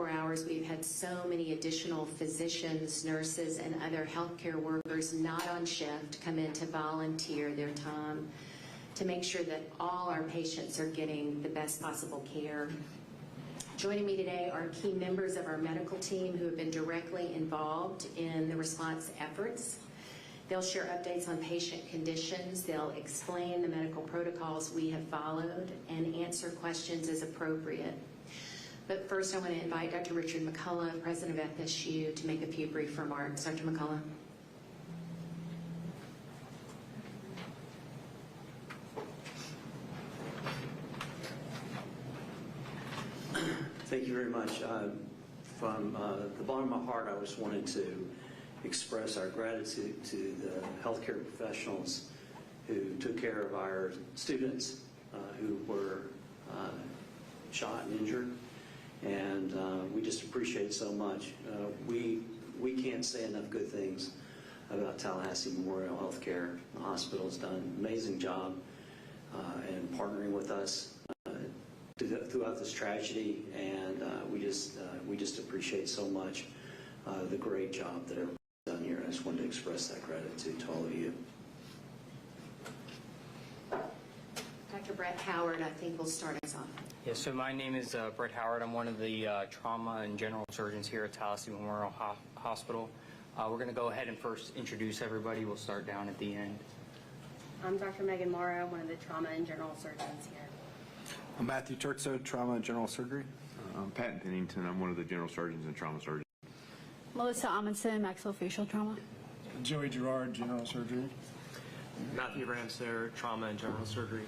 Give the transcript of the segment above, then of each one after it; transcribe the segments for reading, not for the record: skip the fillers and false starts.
24 hours, we've had so many additional physicians, nurses, and other healthcare workers not on shift come in to volunteer their time to make sure that all our patients are getting the best possible care. Joining me today are key members of our medical team who have been directly involved in the response efforts. They'll share updates on patient conditions, they'll explain the medical protocols we have followed, and answer questions as appropriate. But first I want to invite Dr. Richard McCullough, President of FSU, to make a few brief remarks. Dr. McCullough. Thank you very much. From the bottom of my heart, I just wanted to express our gratitude to the healthcare professionals who took care of our students who were shot and injured, and we just appreciate it so much. We can't say enough good things about Tallahassee Memorial Healthcare. The hospital has done an amazing job in partnering with us throughout this tragedy, and we just appreciate so much the great job that everybody's done here. I just wanted to express that gratitude to all of you. Dr. Brett Howard, I think will start us off. Yeah, so my name is Brett Howard. I'm one of the trauma and general surgeons here at Tallahassee Memorial Hospital. We're going to go ahead and first introduce everybody. We'll start down at the end. I'm Dr. Megan Morrow, one of the trauma and general surgeons here. I'm Matthew Turkso, trauma and general surgery. I'm Pat Pennington. I'm one of the general surgeons and trauma surgeons. Melissa Amundsen, maxillofacial trauma. Joey Gerard, general surgery. Matthew Ramser, trauma and general surgery.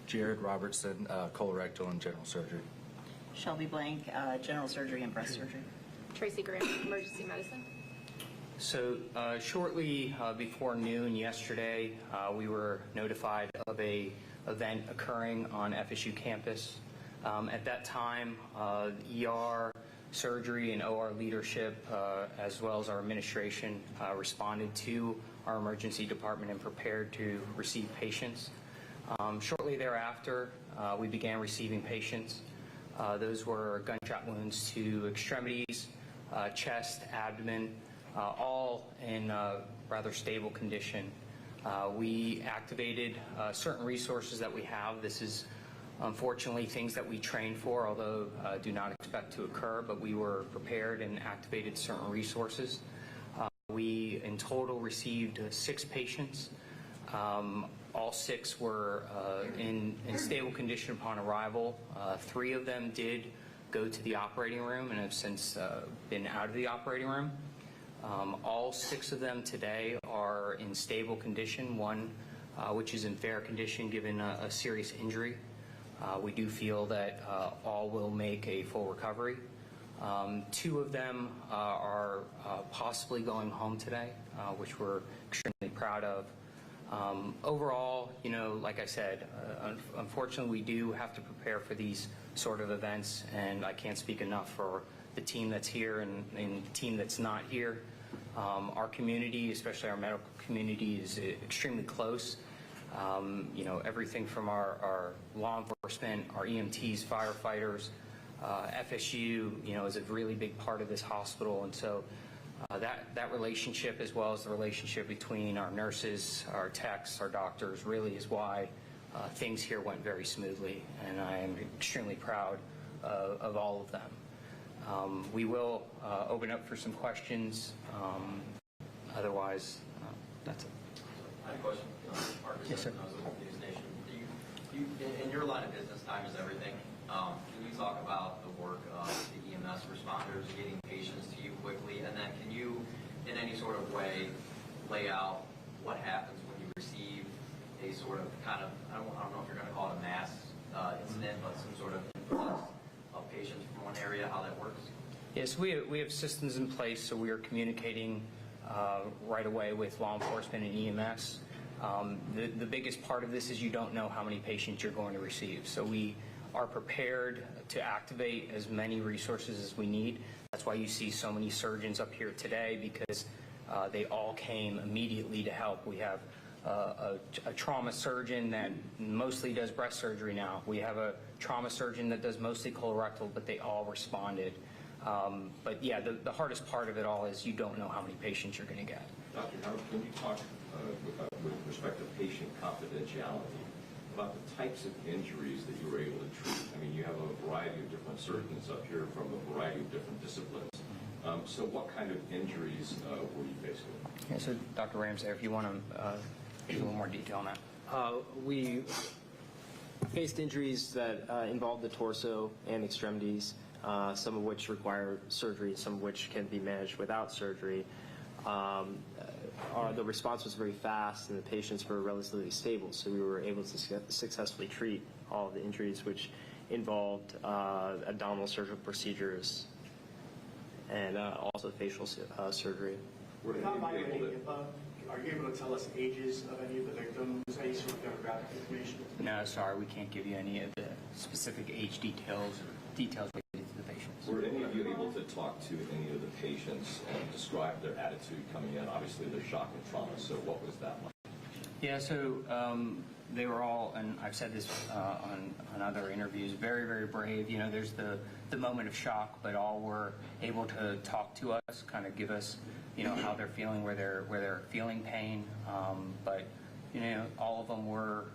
Jared Robertson, colorectal and general surgery. Shelby Blank, general surgery and breast surgery. Tracy Graham, emergency medicine. So shortly before noon yesterday, we were notified of a event occurring on FSU campus. At that time, ER, surgery, and OR leadership, as well as our administration, responded to our emergency department and prepared to receive patients. Shortly thereafter, we began receiving patients. Those were gunshot wounds to extremities, chest, abdomen, all in rather stable condition. We activated certain resources that we have. This is unfortunately things that we trained for, although do not expect to occur, but we were prepared and activated certain resources. We in total received 6 patients. All 6 were in stable condition upon arrival. 3 of them did go to the operating room and have since been out of the operating room. All 6 of them today are in stable condition, one which is in fair condition given a serious injury. We do feel that all will make a full recovery. 2 of them are possibly going home today, which we're extremely proud of. Overall, you know, like I said, unfortunately we do have to prepare for these sort of events, and I can't speak enough for the team that's here and the team that's not here. Our community, especially our medical community, is extremely close. You know, everything from our law enforcement, our EMTs, firefighters, FSU, you know, is a really big part of this hospital, and so that relationship, as well as the relationship between our nurses, our techs, our doctors, really is why things here went very smoothly, and I am extremely proud of all of them. We will open up for some questions. Otherwise, that's it. I have a question. Yes, sir. News Nation. In your line of business, time is everything. Can you talk about the work of the EMS responders getting patients to you quickly, and then can you, in any sort of way, lay out what happens when you receive a sort of kind of, I don't know if you're going to call it a mass incident, but some sort of influx of patients from one area, how that works? Yes, we have systems in place, so we are communicating right away with law enforcement and EMS. The biggest part of this is you don't know how many patients you're going to receive, so we are prepared to activate as many resources as we need. That's why you see so many surgeons up here today, because they all came immediately to help. We have a trauma surgeon that mostly does breast surgery now. We have a trauma surgeon that does mostly colorectal, but they all responded. But yeah, the hardest part of it all is you don't know how many patients you're going to get. Dr. Howard, can you talk with respect to patient confidentiality about the types of injuries that you were able to treat? I mean, you have a variety of different surgeons up here from a variety of different disciplines. So what kind of injuries were you faced with? Yeah, so Dr. Ramsey, if you want to give a little more detail on that. We faced injuries that involved the torso and extremities, some of which require surgery, some of which can be managed without surgery. The response was very fast and the patients were relatively stable, so we were able to successfully treat all of the injuries, which involved abdominal surgical procedures and also facial surgery. Are you able to tell us ages of any of the victims, any sort of demographic information? No, sorry, we can't give you any of the specific age details or details related to the patients. Were any of you able to talk to any of the patients and describe their attitude coming in? Obviously, they're shock and trauma, so what was that like? Yeah, so they were all, and I've said this on other interviews, very, very brave. You know, there's the moment of shock, but all were able to talk to us, kind of give us, you know, how they're feeling, where they're feeling pain. But, you know, all of them were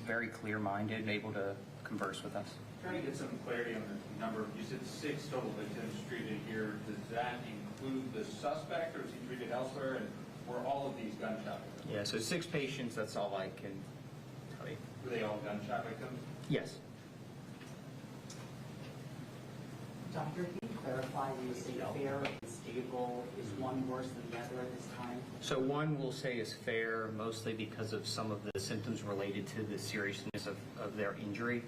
very clear-minded and able to converse with us. Trying to get some clarity on the number. You said 6 total victims treated here. Does that include the suspect, or is he treated elsewhere? And were all of these gunshot victims? Yeah, so 6 patients, that's all I can tell you. Were they all gunshot victims? Yes. Doctor, can you clarify when you say fair and stable, is one worse than the other at this time? So one we'll say is fair, mostly because of some of the symptoms related to the seriousness of their injury,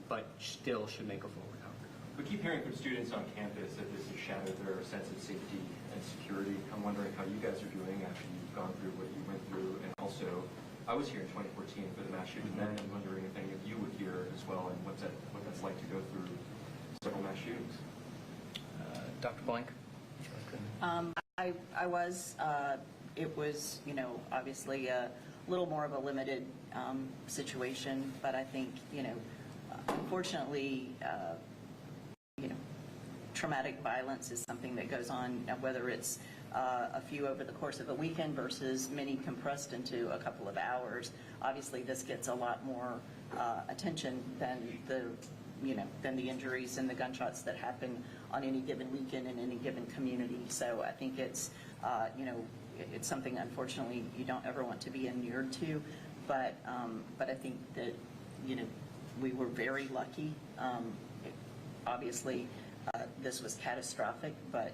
but still should make a full recovery. We keep hearing from students on campus that this has shattered their sense of safety and security. I'm wondering how you guys are doing after you've gone through what you went through. And also, I was here in 2014 for the mass shooting then. I'm wondering if any of you were here as well and what that's like to go through several mass shootings. Dr. Blank? I was. It was, you know, obviously a little more of a limited situation, but I think, you know, unfortunately, you know, traumatic violence is something that goes on, whether it's a few over the course of a weekend versus many compressed into a couple of hours. Obviously, this gets a lot more attention than the injuries and the gunshots that happen on any given weekend in any given community. So I think it's, you know, it's something unfortunately you don't ever want to be inured to, but I think that, you know, we were very lucky. Obviously, this was catastrophic, but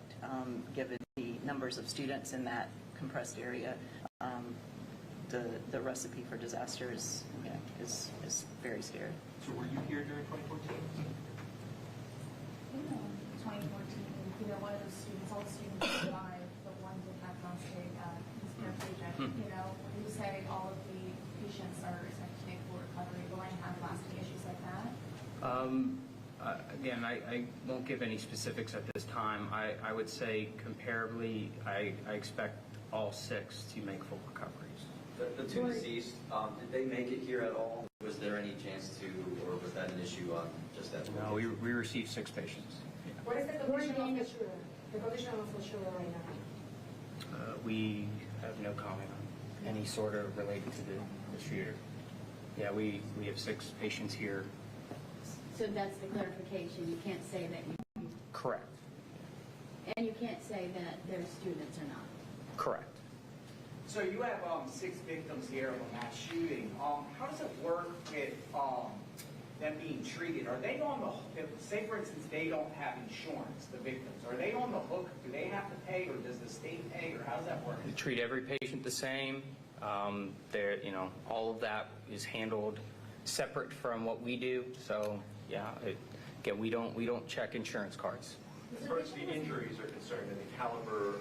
given the numbers of students in that compressed area, the recipe for disaster is, you know, is very scary. So were you here during 2014? 2014, you know, one of those students, all the students survived, but one did have non-state miscarriage. You know, when you say all of the patients are expected to make full recovery, will any have lasting issues like that? Again, I won't give any specifics at this time. I would say comparably, I expect all 6 to make full recoveries. The 2 deceased, did they make it here at all? Was there any chance to, or was that an issue on just that? No, we received 6 patients. Yeah. What is the condition of the shooter? The condition of the shooter right now? We have no comment on any sort of related to the shooter. Yeah, we have 6 patients here. So that's the clarification. You can't say that you... Correct. And you can't say that they're students or not. Correct. So you have 6 victims here of a mass shooting. How does it work with them being treated? Are they on the, say for instance, they don't have insurance, the victims, are they on the hook? Do they have to pay, or does the state pay, or how does that work? We treat every patient the same. You know, all of that is handled separate from what we do. So yeah, again, we don't check insurance cards. As far as the injuries are concerned and the caliber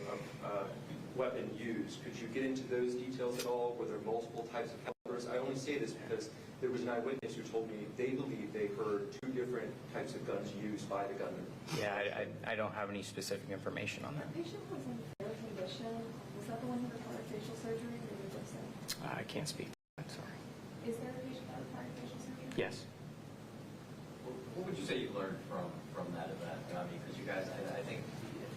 of weapon used, could you get into those details at all? Were there multiple types of calibers? I only say this because there was an eyewitness who told me they believe they heard 2 different types of guns used by the gunman. Yeah, I don't have any specific information on that. The patient was in fair condition. Was that the one who required facial surgery, or was it I can't speak to that, sorry. Is there a patient that required facial surgery? Yes. What would you say you learned from that event? I mean, because you guys, I think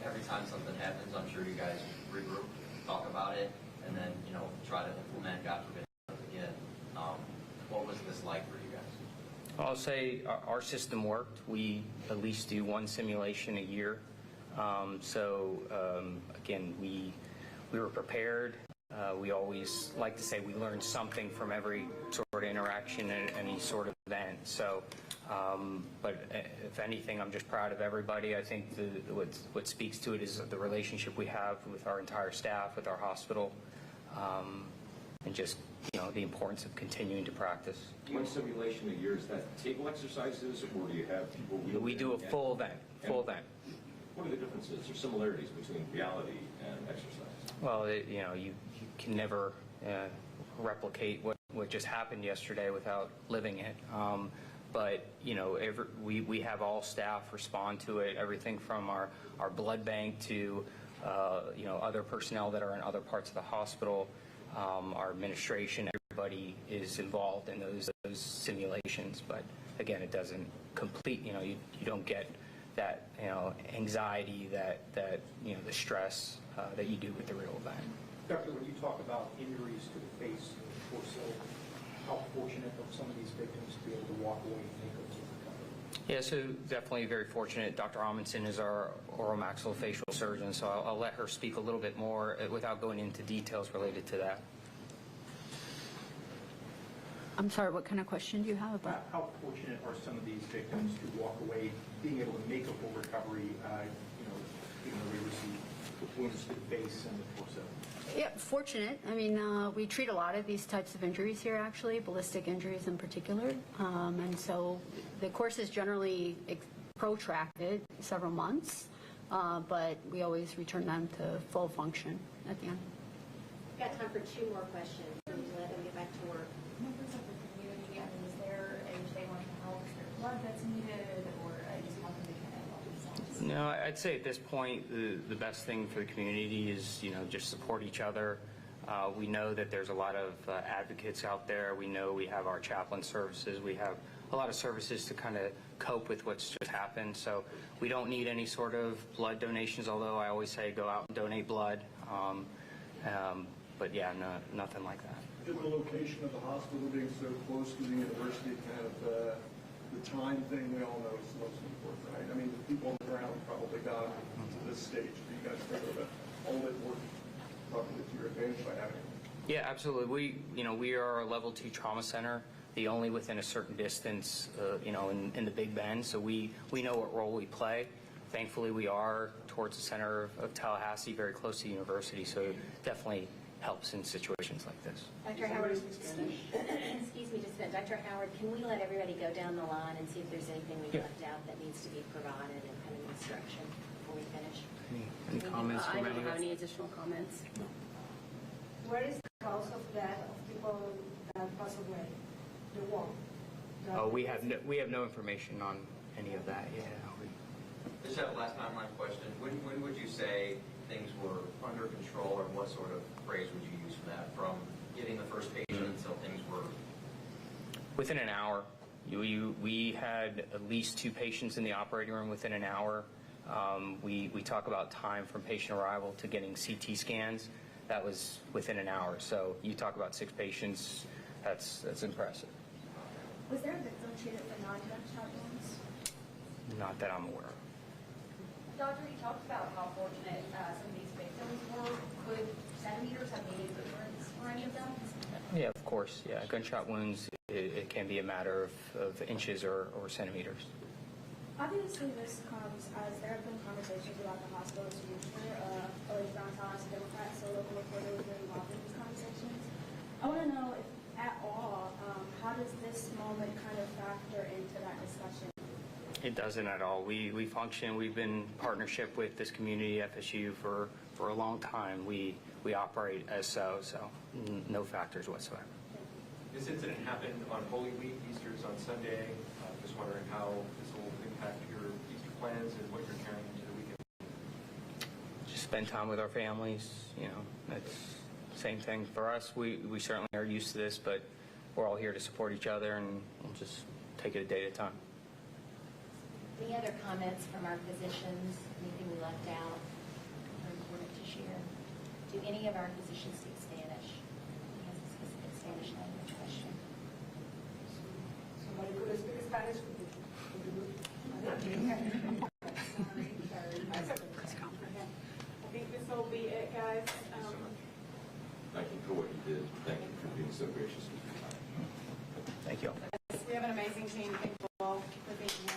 every time something happens, I'm sure you guys regroup, talk about it, and then, you know, try to implement, God forbid, again. What was this like for you guys? I'll say our system worked. We at least do one simulation a year. Again, we were prepared. We always like to say we learned something from every sort of interaction and any sort of event. But if anything, I'm just proud of everybody. I think what speaks to it is the relationship we have with our entire staff, with our hospital, and just, you know, the importance of continuing to practice. One simulation a year, is that table exercises, or do you have people? We do a full event. What are the differences or similarities between reality and exercise? Well, you know, you can never replicate what just happened yesterday without living it. But, you know, we have all staff respond to it, everything from our blood bank to, you know, other personnel that are in other parts of the hospital, our administration, everybody is involved in those simulations. But, again, it doesn't complete, you know, you don't get that, you know, anxiety, that you know, the stress that you do with the real event. Doctor, when you talk about injuries to the face and torso, how fortunate are some of these victims to be able to walk away and think of recovery? Yeah, so definitely very fortunate. Dr. Amundsen is our oral maxillofacial surgeon, so I'll let her speak a little bit more without going into details related to that. I'm sorry, what kind of question do you have about? How fortunate are some of these victims to walk away being able to make a full recovery, you know, even though they receive wounds to the face and the torso? Yeah, fortunate. I mean, we treat a lot of these types of injuries here, actually, ballistic injuries in particular. And so the course is generally protracted, several months, but we always return them to full function at the end. We've got time for 2 more questions. Let them get back to work. Members of the community, I mean, is there if they want to help, is there blood that's needed, or just how can they kind of help themselves? No, I'd say at this point, the best thing for the community is, you know, just support each other. We know that there's a lot of advocates out there. We know we have our chaplain services. We have a lot of services to kind of cope with what's just happened. So we don't need any sort of blood donations, although I always say go out and donate blood. But yeah, no, nothing like that. The location of the hospital being so close to the university, kind of the time thing, we all know is the most important, right? I mean, the people on the ground probably got to this stage. Do you guys think of it all that work probably to your advantage by having it? Yeah, absolutely. We are a level 2 trauma center, the only within a certain distance, you know, in the Big Bend. So we know what role we play. Thankfully, we are towards the center of Tallahassee, very close to the university. So it definitely helps in situations like this. Dr. Howard, excuse me just a minute. Dr. Howard, can we let everybody go down the line and see if there's anything we left out that needs to be provided and kind of instruction before we finish? Any comments I from don't anyone? have any additional comments. Where is the cause of death of people that pass away? The war? Oh, we have no information on any of that. Yeah. I just have a last timeline question. When would you say things were under control, or what sort of phrase would you use for that? From getting the first patient until things were? Within an hour. We had at least 2 patients in the operating room within an hour. We talk about time from patient arrival to getting CT scans. That was within an hour. So you talk about 6 patients. That's impressive. Was there a victim treated for non-gunshot wounds? Not that I'm aware of. Doctor, you talked about how fortunate some of these victims were. Could centimeters have made a difference for any of them? Yeah, of course. Yeah, gunshot wounds, it can be a matter of inches or centimeters. Obviously, this comes as there have been conversations about the hospital's future. Always downtown as a Democrat, so local reporter was very involved in these conversations. I want to know if, at all, how does this moment kind of factor into that discussion? It doesn't at all. We function. We've been in partnership with this community, FSU, for a long time. We operate as so no factors whatsoever. This incident happened on Holy Week. Easter's on Sunday. Just wondering how this will impact your Easter plans and what you're carrying into the weekend. Just spend time with our families. You know, that's same thing for us. We certainly are used to this, but we're all here to support each other, and we'll just take it a day at a time. Any other comments from our physicians? Anything we left out or important to share? Do any of our physicians speak Spanish? He has a specific Spanish language question. Somebody could speak Spanish. I think this will be it, guys. Thank you for what you did. Thank you for being so gracious with your time. Thank you. We have an amazing team. Thank you all for being here.